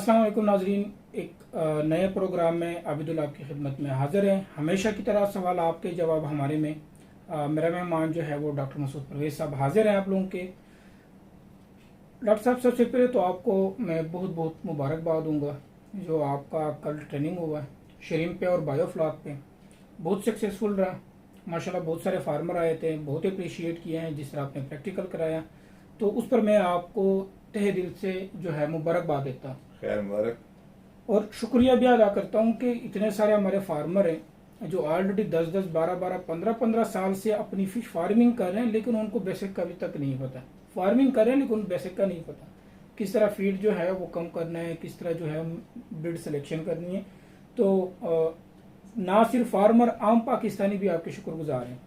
अस्सलाम वालेकुम नाजरीन, एक नए प्रोग्राम में आबिदुल आपकी खिदमत में हाजिर हैं। हमेशा की तरह सवाल आपके जवाब हमारे में मेरा मेहमान जो है वो डॉक्टर मसूद परवेज साहब हाजिर हैं आप लोगों के। डॉक्टर साहब, सबसे पहले तो आपको मैं बहुत बहुत मुबारकबाद दूंगा जो आपका कल ट्रेनिंग हुआ है शरीम पे और बायोफ्लॉक पे, बहुत सक्सेसफुल रहा माशाल्लाह। बहुत सारे फार्मर आए थे, बहुत अप्रिशिएट किए हैं जिस तरह आपने प्रैक्टिकल कराया, तो उस पर मैं आपको तहे दिल से जो है मुबारकबाद देता हूँ। खैर मुबारक। और शुक्रिया भी अदा करता हूँ कि इतने सारे हमारे फार्मर हैं जो ऑलरेडी 10-10, 12-12, 15-15 साल से अपनी फिश फार्मिंग कर रहे हैं, लेकिन उनको बेसिक का अभी तक नहीं पता। फार्मिंग कर रहे हैं लेकिन बेसिक का नहीं पता, किस तरह फीड जो है वो कम करना है, किस तरह जो है ब्रीड सिलेक्शन करनी है। तो ना सिर्फ फार्मर, आम पाकिस्तानी भी आपके शुक्रगुजार हैं।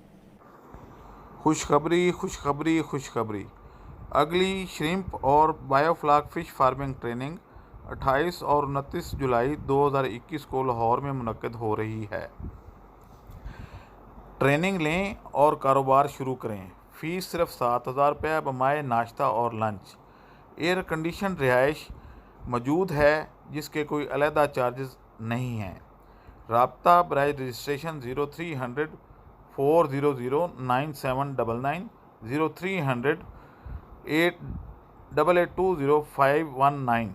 खुशखबरी खुशखबरी खुशखबरी। अगली श्रिम्प और बायोफ्लॉक फिश फार्मिंग ट्रेनिंग 28 और 29 जुलाई 2021 को लाहौर में मुनक्किद हो रही है। ट्रेनिंग लें और कारोबार शुरू करें। फ़ीस सिर्फ 7,000 रुपये बमाए नाश्ता और लंच। एयर कंडीशन रिहाइश मौजूद है जिसके कोई अलहदा चार्जेस नहीं हैं। राब्ता बराए रजिस्ट्रेशन 0300 400 9799 0300 88820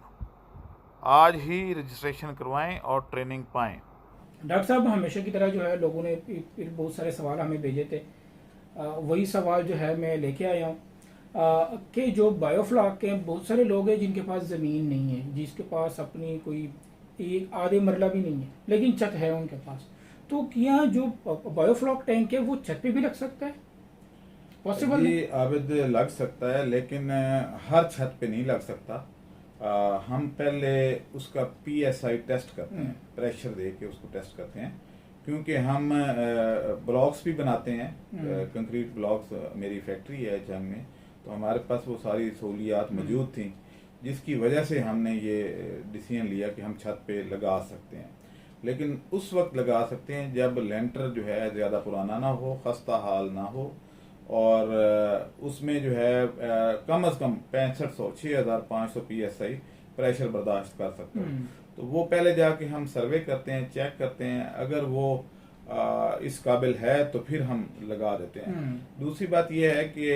आज ही रजिस्ट्रेशन करवाएं और ट्रेनिंग पाएं। डॉक्टर साहब, हमेशा की तरह जो है लोगों ने फिर बहुत सारे सवाल हमें भेजे थे, वही सवाल जो है मैं लेके आया हूँ कि जो बायोफ्लॉक के बहुत सारे लोग हैं जिनके पास ज़मीन नहीं है, जिसके पास अपनी कोई एक आधे मरला भी नहीं है, लेकिन छत है उनके पास। तो क्या जो बायोफ्लॉक टैंक है वो छत पे भी लग सकता है? पॉसिबल जी आबिद, लग सकता है लेकिन हर छत पे नहीं लग सकता। हम पहले उसका PSI टेस्ट करते हैं, प्रेशर दे के उसको टेस्ट करते हैं, क्योंकि हम ब्लॉक्स भी बनाते हैं, कंक्रीट ब्लॉक्स। मेरी फैक्ट्री है जंग में, तो हमारे पास वो सारी सहूलियात मौजूद थी, जिसकी वजह से हमने ये डिसीजन लिया कि हम छत पे लगा सकते हैं। लेकिन उस वक्त लगा सकते हैं जब लेंटर जो है ज़्यादा पुराना ना हो, खस्ता हाल ना हो, और उसमें जो है कम से कम 6500 6500 PSI प्रेशर बर्दाश्त कर सकते हो। तो वो पहले जाके हम सर्वे करते हैं, चेक करते हैं, अगर वो इस काबिल है तो फिर हम लगा देते हैं। दूसरी बात यह है कि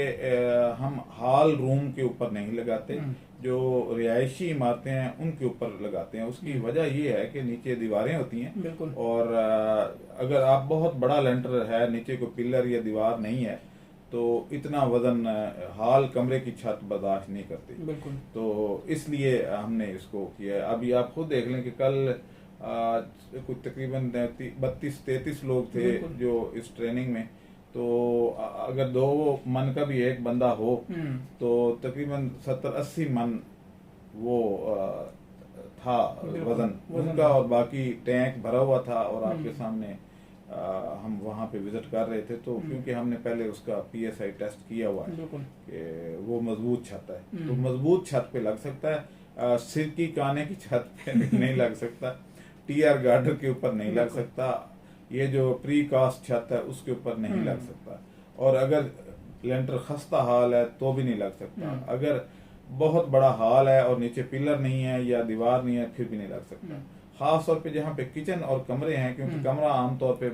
हम हॉल रूम के ऊपर नहीं लगाते, जो रिहायशी इमारतें हैं उनके ऊपर लगाते हैं। उसकी वजह यह है कि नीचे दीवारें होती हैं, और अगर आप बहुत बड़ा लेंटर है, नीचे कोई पिलर या दीवार नहीं है, तो इतना वजन हाल कमरे की छत बर्दाश्त नहीं करती। तो इसलिए हमने इसको किया है। अभी आप खुद देख लें कि कल कुछ तकरीबन 32-33 लोग थे जो इस ट्रेनिंग में, तो अगर 2 मन का भी एक बंदा हो तो तकरीबन 70-80 मन वो था वजन उनका, और बाकी टैंक भरा हुआ था। और आपके सामने हम वहाँ पे विजिट कर रहे थे, तो क्योंकि हमने पहले उसका PSI टेस्ट किया हुआ है कि वो मजबूत छत है, तो मजबूत छत पे लग सकता है। सिर की काने की छत पे नहीं लग सकता, TR गार्डर के ऊपर नहीं लग सकता, ये जो प्री कास्ट छत है उसके ऊपर नहीं लग सकता, और अगर लेंटर खस्ता हाल है तो भी नहीं लग सकता। अगर बहुत बड़ा हाल है और नीचे पिलर नहीं है या दीवार नहीं है फिर भी नहीं लग सकता। खास तौर पे जहाँ पे किचन और कमरे हैं, क्योंकि कमरा आमतौर पे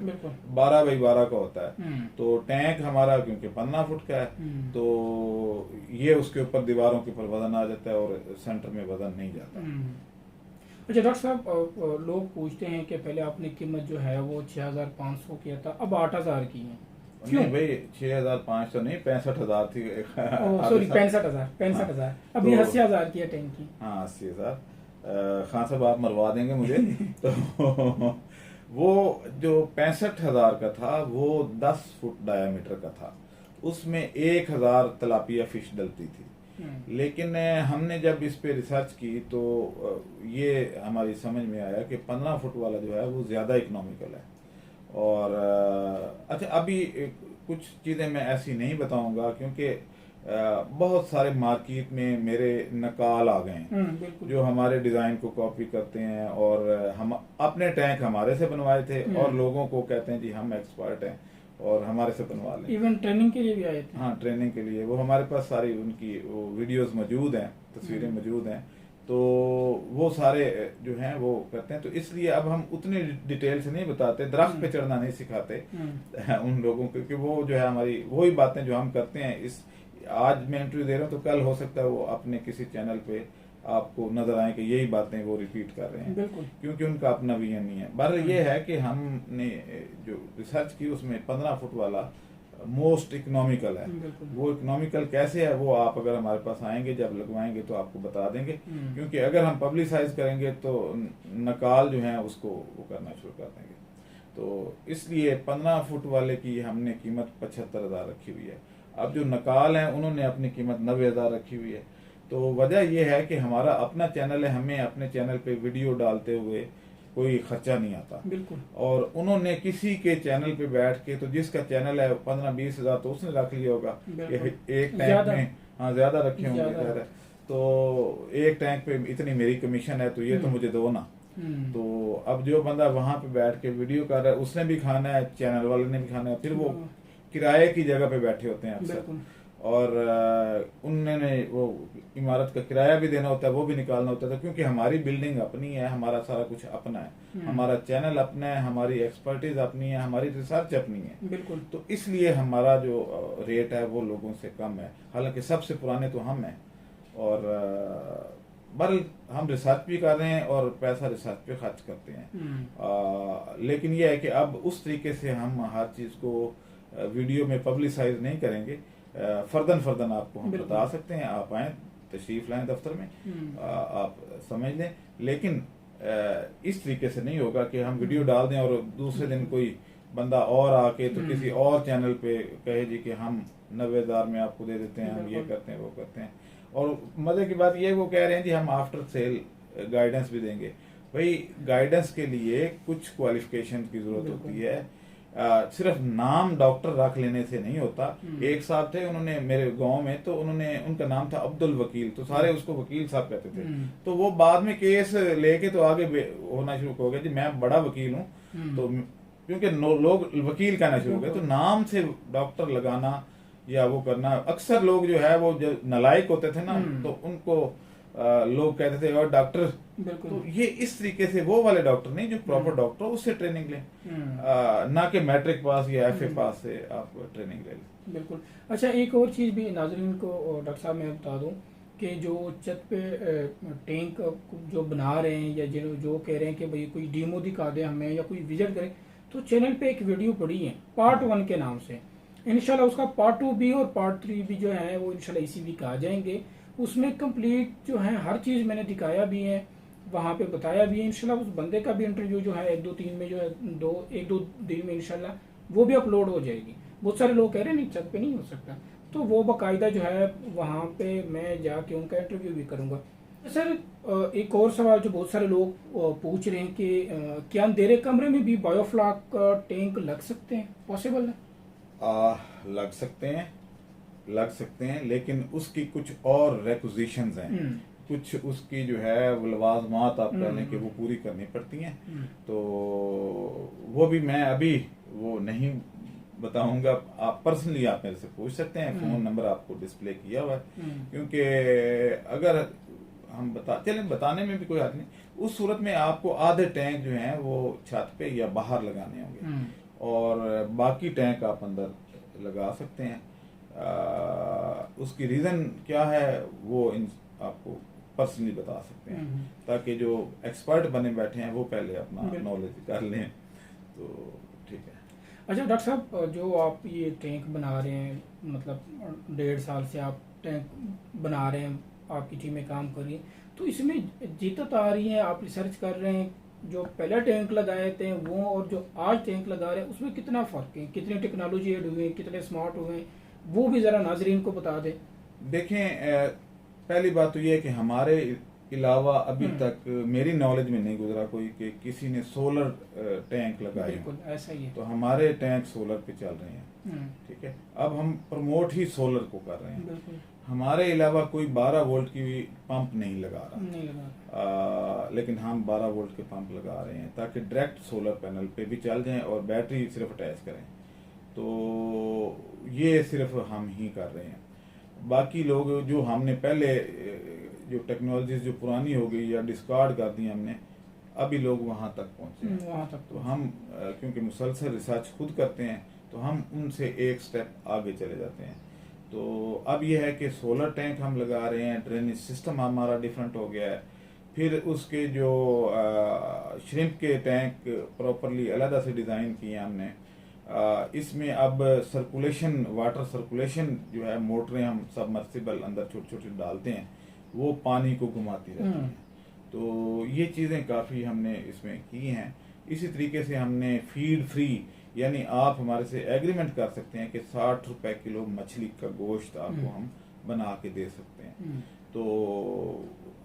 12x12 का होता है, तो टैंक हमारा क्योंकि 15 फुट का है, तो ये उसके ऊपर दीवारों के ऊपर वजन आ जाता है और सेंटर में वजन नहीं जाता। अच्छा डॉक्टर साहब, लोग पूछते हैं कि पहले आपने कीमत जो है वो 6,500 किया था, अब 8,000 की है, क्यों? नहीं भाई, 6,500 नहीं, 65,000 थी। सॉरी, 65,000 अभी 80,000 की है टैंक की। हाँ, 80,000। खान साहब आप मरवा देंगे मुझे। तो वो जो 65,000 का था वो 10 फुट डायामीटर का था, उसमें 1,000 तलापिया फिश डलती थी। लेकिन हमने जब इस पे रिसर्च की तो ये हमारी समझ में आया कि 15 फुट वाला जो है वो ज्यादा इकोनॉमिकल है। और अच्छा, अभी कुछ चीजें मैं ऐसी नहीं बताऊंगा क्योंकि बहुत सारे मार्केट में मेरे नकाल आ गए हैं जो हमारे डिजाइन को कॉपी करते हैं, और हम अपने टैंक हमारे से बनवाए थे और लोगों को कहते हैं जी हम एक्सपर्ट हैं और हमारे से बनवा लें। इवन ट्रेनिंग के लिए भी आए थे। हाँ, ट्रेनिंग के लिए वो हमारे पास सारी उनकी वो वीडियोस मौजूद हैं, तस्वीरें मौजूद हैं तो वो सारे जो हैं वो करते हैं। तो इसलिए अब हम उतनी डिटेल से नहीं बताते, दरख्त पे चढ़ना नहीं सिखाते उन लोगों को, क्योंकि वो जो है हमारी वही बातें जो हम करते हैं। इस आज मैं इंटरव्यू दे रहा हूँ तो कल हो सकता है वो अपने किसी चैनल पे आपको नजर आए कि यही बातें वो रिपीट कर रहे हैं, क्योंकि उनका अपना विजन नहीं है। बहरहाल ये है कि हमने जो रिसर्च की उसमें 15 फुट वाला मोस्ट इकोनॉमिकल है। वो इकोनॉमिकल कैसे है वो आप अगर हमारे पास आएंगे, जब लगवाएंगे तो आपको बता देंगे, क्योंकि अगर हम पब्लिसाइज करेंगे तो नकाल जो है उसको वो करना शुरू कर देंगे। तो इसलिए 15 फुट वाले की हमने कीमत 75,000 रखी हुई है। अब जो नकाल है उन्होंने अपनी कीमत 90,000 रखी हुई है। तो वजह यह है कि हमारा अपना चैनल है, हमें अपने चैनल पे वीडियो डालते हुए कोई खर्चा नहीं आता। बिल्कुल। और उन्होंने किसी के चैनल पे बैठ के, तो जिसका चैनल है 15-20 हजार तो उसने रख लिया होगा एक टैंक में, हाँ ज्यादा रखे होंगे, तो एक टैंक पे इतनी मेरी कमीशन है तो ये तो मुझे दो ना। तो अब जो बंदा वहां पे बैठ के वीडियो कर रहा है उसने भी खाना है, चैनल वाले ने भी खाना है, फिर वो किराए की जगह पे बैठे होते हैं अक्सर, और उन्होंने वो इमारत का किराया भी देना होता है, वो भी निकालना होता है। क्योंकि हमारी बिल्डिंग अपनी है, हमारा सारा कुछ अपना है, हमारा चैनल अपना है, हमारी एक्सपर्टीज अपनी है, हमारी रिसर्च अपनी है। बिल्कुल। तो इसलिए हमारा जो रेट है वो लोगों से कम है, हालांकि सबसे पुराने तो हम हैं। और बल हम रिसर्च भी कर रहे हैं और पैसा रिसर्च पे खर्च करते हैं। लेकिन यह है कि अब उस तरीके से हम हर चीज को वीडियो में पब्लिसाइज नहीं करेंगे। फर्दन आपको हम बता सकते हैं, आप आए तशरीफ लाएं दफ्तर में, आप समझ लें। लेकिन इस तरीके से नहीं होगा कि हम वीडियो डाल दें और दूसरे दिन कोई बंदा और आके तो किसी और चैनल पे कहे जी कि हम 90,000 में आपको दे देते हैं, हम ये करते हैं वो करते हैं। और मजे की बात ये वो कह रहे हैं जी हम आफ्टर सेल गाइडेंस भी देंगे। भाई गाइडेंस के लिए कुछ क्वालिफिकेशन की जरूरत होती है, सिर्फ नाम डॉक्टर रख लेने से नहीं होता। एक साहब थे, उन्होंने मेरे गांव में, तो उनका नाम था अब्दुल वकील, तो सारे उसको वकील साहब कहते थे। तो वो बाद में केस लेके तो आगे होना शुरू हो गया जी मैं बड़ा वकील हूँ, तो क्योंकि लोग वकील कहना शुरू हो गए। तो नाम से डॉक्टर लगाना या वो करना, अक्सर लोग जो है वो जो नलायक होते थे ना, तो उनको लोग कहते थे और डॉक्टर। तो ये इस तरीके से वो वाले डॉक्टर नहीं, जो प्रॉपर डॉक्टर उससे ट्रेनिंग लें, ना कि मैट्रिक पास या एफए पास से आप ट्रेनिंग ले लें। बिल्कुल। अच्छा, एक और चीज भी नाजरीन को डॉक्टर साहब मैं बता दूं कि जो छत पे टैंक जो बना रहे हैं या जो कह रहे हैं कि भाई कोई डेमो दिखा दे हमें या कोई विजिट करे, तो चैनल पे एक वीडियो पड़ी है पार्ट 1 के नाम से। इंशाल्लाह उसका पार्ट 2 भी और पार्ट 3 भी जो है वो इंशाल्लाह इसी वीक आ जाएंगे। उसमें कंप्लीट जो है हर चीज मैंने दिखाया भी है, वहां पे बताया भी है। इंशाल्लाह उस बंदे का भी इंटरव्यू जो है 1-2-3 में जो है 1-2 दिन में इंशाल्लाह वो भी अपलोड हो जाएगी। बहुत सारे लोग कह रहे हैं नहीं छत पे नहीं हो सकता, तो वो बाकायदा जो है वहां पे मैं जाके उनका इंटरव्यू भी करूंगा। सर एक और सवाल जो बहुत सारे लोग पूछ रहे हैं कि क्या अंधेरे कमरे में भी बायोफ्लाक का टैंक लग सकते हैं, पॉसिबल है? लग सकते हैं, लेकिन उसकी कुछ और रिक्विजिशंस हैं, कुछ उसकी जो है वो लवाजमात आप कह लें कि वो पूरी करनी पड़ती हैं। तो वो भी मैं अभी वो नहीं बताऊंगा, आप पर्सनली आप मेरे से पूछ सकते हैं, फोन नंबर आपको डिस्प्ले किया हुआ है। क्योंकि अगर हम बताने में भी कोई हद नहीं, उस सूरत में आपको आधे टैंक जो हैं वो छत पे या बाहर लगाने होंगे और बाकी टैंक आप अंदर लगा सकते हैं। उसकी रीजन क्या है वो आपको पर्सनली बता सकते हैं, ताकि जो एक्सपर्ट बने बैठे हैं वो पहले अपना नॉलेज कर लें, तो ठीक है। अच्छा डॉक्टर साहब, जो आप ये टैंक बना रहे हैं, मतलब 1.5 साल से आप टैंक बना रहे हैं, आपकी टीमें काम कर रही हैं, तो इसमें जिद्दत आ रही है, आप रिसर्च कर रहे हैं, जो पहले टैंक लगाए थे वो और जो आज टैंक लगा रहे हैं उसमें कितना फर्क है, कितनी टेक्नोलॉजी एड हुई है, कितने स्मार्ट हुए, वो भी जरा नाजरीन को बता दें। देखें, पहली बात तो ये है कि हमारे अलावा अभी तक मेरी नॉलेज में नहीं गुजरा कोई कि किसी ने सोलर टैंक लगाए। बिल्कुल ऐसा ही है। तो हमारे टैंक सोलर पे चल रहे हैं, ठीक है। अब हम प्रमोट ही सोलर को कर रहे हैं। हमारे अलावा कोई 12 वोल्ट की पंप नहीं लगा रहा, लेकिन हम 12 वोल्ट के पंप लगा रहे हैं ताकि डायरेक्ट सोलर पैनल पे भी चल जाएं और बैटरी सिर्फ अटैच करें। तो ये सिर्फ हम ही कर रहे हैं। बाकी लोग जो हमने पहले जो टेक्नोलॉजीज जो पुरानी हो गई या डिस्कार्ड कर दी हमने, अभी लोग वहाँ तक पहुँचे हैं। वहाँ तक तो हम क्योंकि मुसलसल रिसर्च खुद करते हैं तो हम उनसे एक स्टेप आगे चले जाते हैं। तो अब यह है कि सोलर टैंक हम लगा रहे हैं, ड्रेनेज सिस्टम हमारा डिफरेंट हो गया है, फिर उसके जो श्रिम्प के टैंक प्रॉपरली अलग से डिज़ाइन किए हैं हमने। इसमें अब सर्कुलेशन, वाटर सर्कुलेशन जो है, मोटरें हम सबमर्सिबल अंदर छोटे छोटे डालते हैं, वो पानी को घुमाती रहती हैं। तो ये चीज़ें काफ़ी हमने इसमें की हैं। इसी तरीके से हमने फीड फ्री, यानी आप हमारे से एग्रीमेंट कर सकते हैं कि 60 रुपए किलो मछली का गोश्त आपको हम बना के दे सकते हैं। तो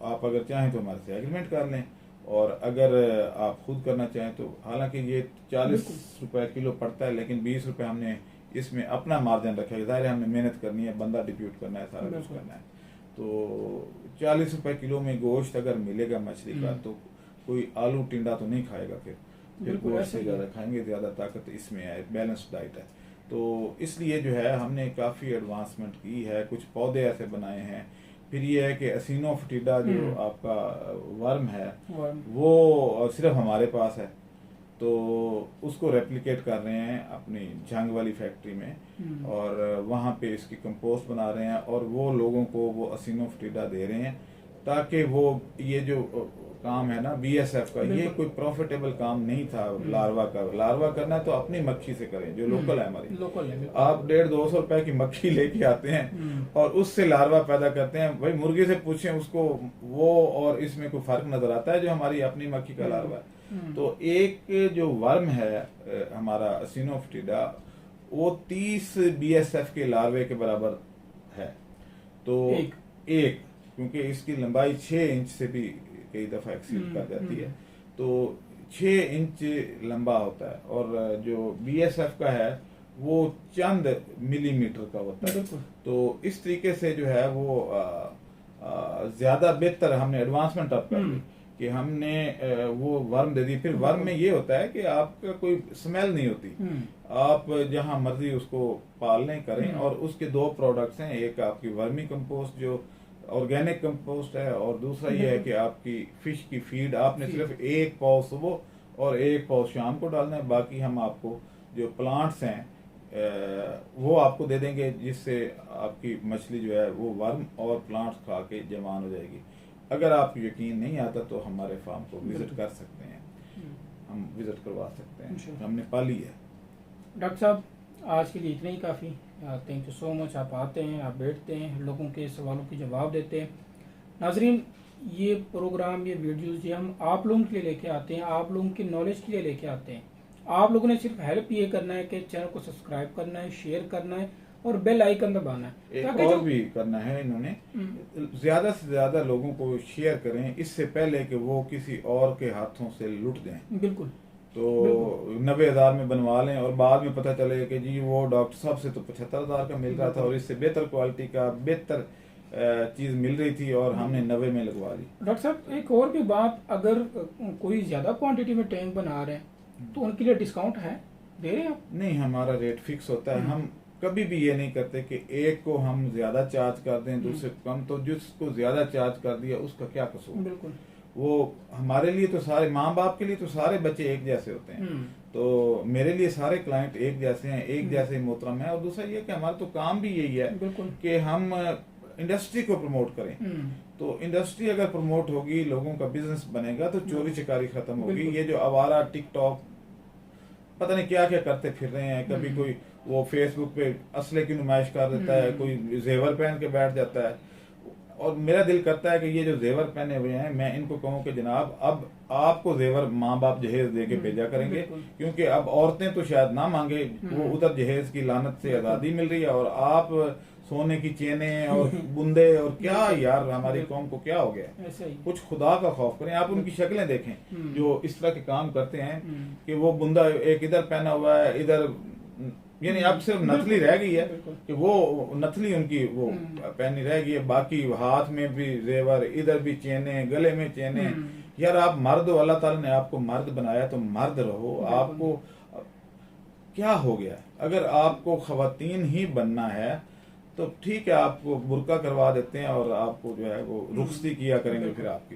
आप अगर चाहें तो हमारे से एग्रीमेंट कर लें, और अगर आप खुद करना चाहें तो, हालांकि ये 40 रुपए किलो पड़ता है, लेकिन 20 रुपए हमने इसमें अपना मार्जिन रखा है। ज़ाहिर है हमने मेहनत करनी है, बंदा डिप्यूट करना है, सारा कुछ करना है। तो 40 रुपए किलो में गोश्त अगर मिलेगा मछली का, तो कोई आलू टिंडा तो नहीं खाएगा, फिर गोश्त से ज़्यादा खाएंगे, ज़्यादा ताकत इसमें है, बैलेंस्ड डाइट है। तो इसलिए जो है हमने काफ़ी एडवांसमेंट की है, कुछ पौधे ऐसे बनाए हैं। फिर ये है कि असिनोफिटिडा जो आपका वर्म है, वो सिर्फ हमारे पास है, तो उसको रेप्लिकेट कर रहे हैं अपनी जंग वाली फैक्ट्री में, और वहाँ पे इसकी कंपोस्ट बना रहे हैं, और वो लोगों को वो असिनोफिटिडा दे रहे हैं, ताकि वो ये जो काम है ना बीएसएफ का, ये कोई प्रॉफिटेबल काम नहीं था लार्वा का। लार्वा करना है तो अपनी मक्खी से करें, जो लोकल है हमारी। लोकल है। आप 150-200 रुपए की मक्खी लेके आते हैं और उससे लार्वा पैदा करते हैं। भाई मुर्गी से पूछें उसको, वो और इसमें कोई फर्क नजर आता है जो हमारी अपनी मक्खी का लार्वा है। तो एक जो वर्म है हमारा असिनोफिटिडा, वो 30 बीएसएफ के लार्वे के बराबर है। तो एक क्योंकि इसकी लंबाई 6 इंच से भी कई दफा एक्सीड कर जाती है, तो 6 इंच लंबा होता है, और जो बीएसएफ का है वो चंद मिलीमीटर का होता है। तो इस तरीके से जो है वो ज्यादा बेहतर हमने एडवांसमेंट अप कर दी कि हमने वो वर्म दे दी। फिर वर्म में ये होता है कि आपका कोई स्मेल नहीं होती, आप जहां मर्जी उसको पालने करें। और उसके 2 प्रोडक्ट्स हैं, एक आपकी वर्मी कंपोस्ट जो ऑर्गेनिक कंपोस्ट है, और दूसरा ये है कि आपकी फिश की फीड आपने सिर्फ 1 पाव सुबह और 1 पाव शाम को डालना है। बाकी हम आपको जो प्लांट्स हैं वो आपको दे देंगे, जिससे आपकी मछली जो है वो वर्म और प्लांट्स खा के जवान हो जाएगी। अगर आपको यकीन नहीं आता तो हमारे फार्म को विजिट कर सकते हैं, हम विजिट करवा सकते हैं, हमने पाली है। डॉक्टर साहब आज के लिए इतना ही काफ़ी। Thank you so much. आप आते हैं, आप बैठते हैं, लोगों के सवालों के जवाब देते हैं। नाजरीन, ये प्रोग्राम, ये वीडियोज़ ये हम आप लोगों के लिए लेके आते हैं, आप लोगों की नॉलेज के लिए लेके आते हैं। आप लोगों ने सिर्फ हेल्प ये करना है कि चैनल को सब्सक्राइब करना है, शेयर करना है और बेल आइकन दबाना है। एक और भी करना है, इन्होंने ज्यादा से ज्यादा लोगों को शेयर करें, इससे पहले कि वो किसी और के हाथों से लुट दें। बिल्कुल। तो 90,000 में बनवा लें और बाद में पता चले कि जी वो डॉक्टर साहब से तो 75,000 का मिल रहा था और इससे बेहतर क्वालिटी का बेहतर चीज मिल रही थी और हमने 90 में लगवा ली। डॉक्टर साहब एक और भी बात, अगर कोई ज्यादा क्वांटिटी में टैंक बना रहे हैं तो उनके लिए डिस्काउंट है, दे रहे हैं आप? नहीं, हमारा रेट फिक्स होता है। हम कभी भी ये नहीं करते कि एक को हम ज्यादा चार्ज कर दें दूसरे को कम। तो जिसको ज्यादा चार्ज कर दिया उसका क्या कसूर? बिल्कुल। वो हमारे लिए तो सारे माँ बाप के लिए तो सारे बच्चे एक जैसे होते हैं। तो मेरे लिए सारे क्लाइंट एक जैसे हैं, एक जैसे मोहतरम है। और दूसरा ये कि हमारा तो काम भी यही है कि हम इंडस्ट्री को प्रमोट करें। तो इंडस्ट्री अगर प्रमोट होगी, लोगों का बिजनेस बनेगा, तो चोरी चिकारी खत्म होगी। ये जो आवारा टिकटॉक पता नहीं क्या क्या करते फिर रहे हैं, कभी कोई वो फेसबुक पे असले की नुमाइश कर देता है, कोई जेवर पहन के बैठ जाता है। और मेरा दिल करता है कि ये जो जेवर पहने हुए हैं, मैं इनको कहूँ कि जनाब अब आपको जेवर माँ बाप जहेज दे के भेजा करेंगे, क्योंकि अब औरतें तो शायद ना मांगे, वो उधर जहेज की लानत से आजादी मिल रही है और आप सोने की चेनें और बुंदे और क्या यार, हमारी कौम को क्या हो गया? कुछ खुदा का खौफ करें। आप उनकी शक्लें देखें जो इस तरह के काम करते हैं कि वो बुंदा एक इधर पहना हुआ है, इधर, यानी अब सिर्फ नथली रह गई है कि वो नथली उनकी वो पहनी रह गई है, बाकी हाथ में भी जेवर, इधर भी चेने, गले में चेने। यार आप मर्द हो, अल्लाह ताला ने आपको मर्द बनाया तो मर्द रहो। आपको क्या हो गया? अगर आपको खवातीन ही बनना है तो ठीक है, आपको बुर्का करवा देते हैं और आपको जो है वो रुखसती किया करेंगे फिर आपकी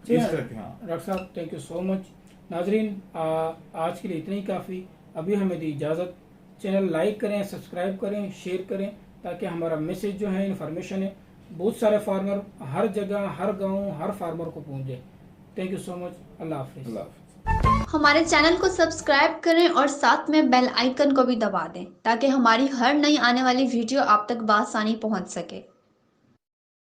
जी इस हाँ, तरह के। हाँ डॉक्टर साहब थैंक यू सो मच। नाजरीन आज के लिए इतना ही काफ़ी। अभी हमें दी इजाज़त। चैनल लाइक करें, सब्सक्राइब करें, शेयर करें, ताकि हमारा मैसेज जो है, इन्फॉर्मेशन है, बहुत सारे फार्मर हर जगह, हर गांव, हर फार्मर को पहुंच जाए। Thank you so much. Allah हाफिज़। अल्लाह हाफिज़। हमारे चैनल को सब्सक्राइब करें और साथ में बेल आइकन को भी दबा दें ताकि हमारी हर नई आने वाली वीडियो आप तक बआसानी पहुंच सके।